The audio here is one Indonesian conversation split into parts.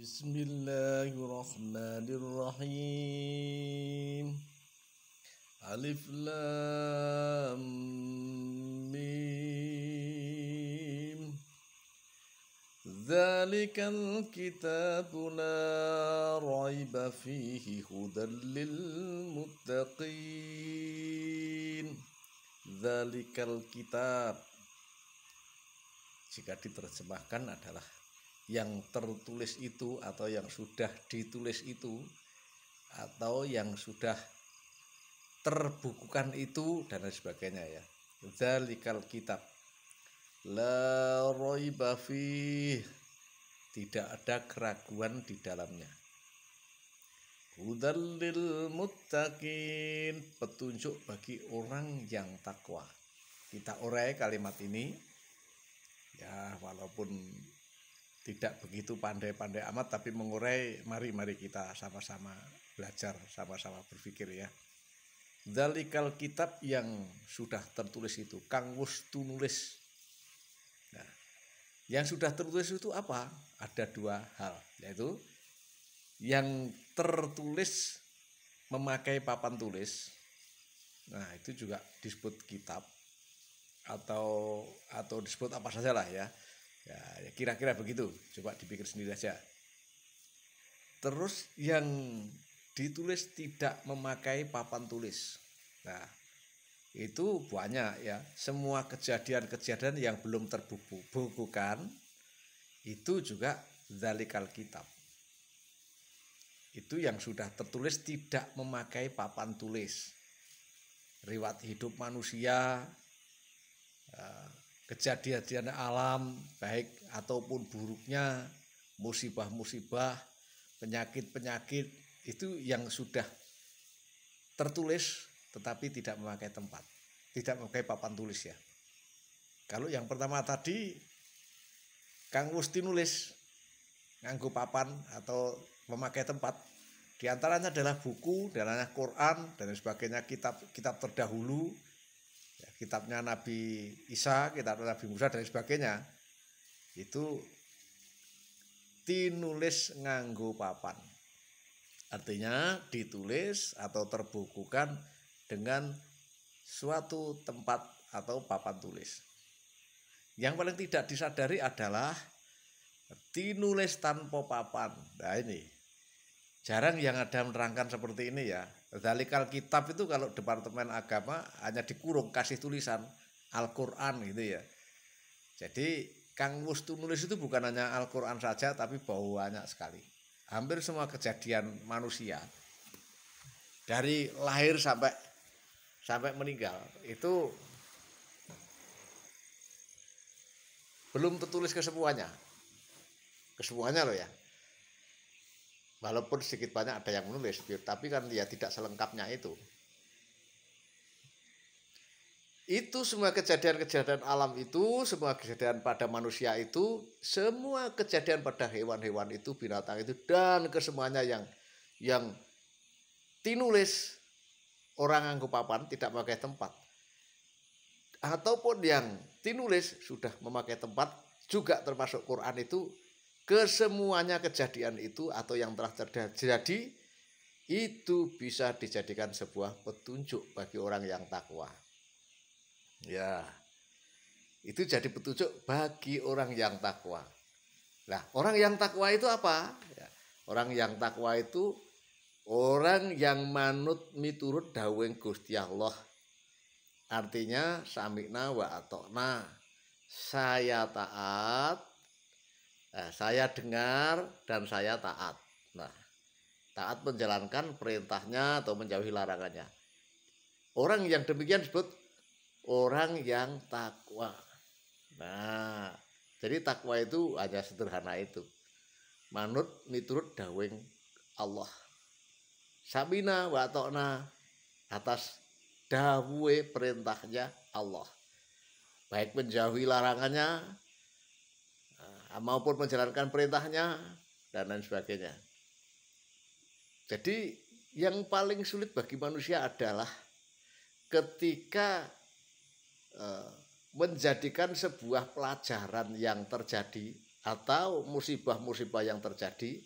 Bismillahirrahmanirrahim. Alif Lam Mim. Dzalikal kitabu la raiba fihi hudan lil muttaqin. Dzalikal kitab, jika diterjemahkan adalah yang tertulis itu, atau yang sudah ditulis itu, atau yang sudah terbukukan itu, dan lain sebagainya ya. Dzalikal kitab la raiba fih, tidak ada keraguan di dalamnya. Hudal lil muttaqin, petunjuk bagi orang yang takwa. Kita urai kalimat ini ya, walaupun tidak begitu pandai-pandai amat, tapi mengurai, mari kita sama-sama belajar, sama-sama berpikir ya. Dzalikal kitab, yang sudah tertulis itu, kang wus tunulis. Nah, yang sudah tertulis itu apa? Ada dua hal, yaitu yang tertulis memakai papan tulis. Nah, itu juga disebut kitab, atau disebut apa saja lah ya. Ya, kira-kira begitu. Coba dipikir sendiri aja. Terus yang ditulis tidak memakai papan tulis. Nah, itu banyak ya. Semua kejadian-kejadian yang belum terbukukan itu juga dzalikal kitab. Itu yang sudah tertulis tidak memakai papan tulis. Riwayat hidup manusia, kejadian alam baik ataupun buruknya, musibah-musibah, penyakit-penyakit, itu yang sudah tertulis tetapi tidak memakai tempat, tidak memakai papan tulis ya. Kalau yang pertama tadi kang Gusti nulis nganggo papan atau memakai tempat, diantaranya adalah buku, diantaranya Quran dan sebagainya, kitab terdahulu, ya, kitabnya Nabi Isa, kitabnya Nabi Musa dan sebagainya, itu tinulis nganggo papan, artinya ditulis atau terbukukan dengan suatu tempat atau papan tulis. Yang paling tidak disadari adalah tinulis tanpa papan. Nah, ini jarang yang ada menerangkan seperti ini ya. Dzalikal kitab itu kalau Departemen Agama hanya dikurung, kasih tulisan Al-Quran gitu ya. Jadi kang wus nulis itu bukan hanya Al-Quran saja, tapi banyak sekali. Hampir semua kejadian manusia dari lahir sampai meninggal itu belum tertulis kesemuanya loh ya. Walaupun sedikit banyak ada yang menulis, tapi kan ya tidak selengkapnya itu. Itu semua kejadian-kejadian alam itu, semua kejadian pada manusia itu, semua kejadian pada hewan-hewan itu, binatang itu, dan kesemuanya yang tinulis orang nganggo papan tidak memakai tempat, ataupun yang tinulis sudah memakai tempat, juga termasuk Quran itu, kesemuanya kejadian itu atau yang telah terjadi itu bisa dijadikan sebuah petunjuk bagi orang yang takwa. Ya, itu jadi petunjuk bagi orang yang takwa. Nah, orang yang takwa itu apa? Ya, orang yang takwa itu orang yang manut miturut dawuhing Gusti Allah. Artinya sami'na wa ata'na, saya taat, saya dengar dan saya taat. Nah, taat menjalankan perintahnya atau menjauhi larangannya. Orang yang demikian disebut orang yang takwa. Nah, jadi takwa itu hanya sederhana itu. Manut miturut dawuhing Allah. Samina wa ta'na, atas dawuhe perintahnya Allah. Baik menjauhi larangannya maupun menjalankan perintahnya dan lain sebagainya. Jadi yang paling sulit bagi manusia adalah ketika menjadikan sebuah pelajaran yang terjadi atau musibah-musibah yang terjadi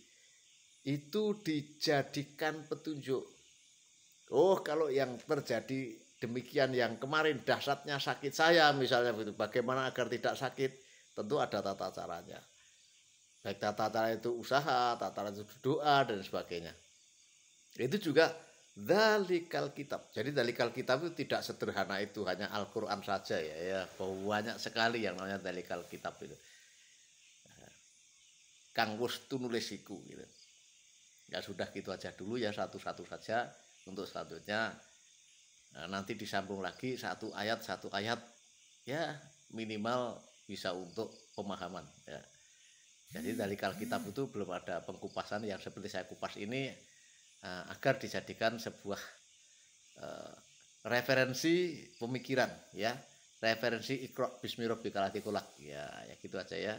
itu dijadikan petunjuk. Oh, kalau yang terjadi demikian, yang kemarin dahsyatnya sakit saya misalnya begitu, bagaimana agar tidak sakit? Tentu ada tata caranya. Baik tata cara itu usaha, tata cara itu doa dan sebagainya. Itu juga dalikal kitab. Jadi dalikal kitab itu tidak sederhana itu hanya Al-Qur'an saja ya. Banyak sekali yang namanya dalikal kitab itu. Kang wis tunulis iku gitu. Ya sudah gitu aja dulu ya, satu-satu saja. Untuk selanjutnya nanti disambung lagi satu ayat ya minimal bisa untuk pemahaman ya. Jadi dalikal kitab itu belum ada pengkupasan yang seperti saya kupas ini, agar dijadikan sebuah referensi pemikiran ya, referensi Iqra bismi rabbikal ladzi khalaq ya, ya gitu aja ya.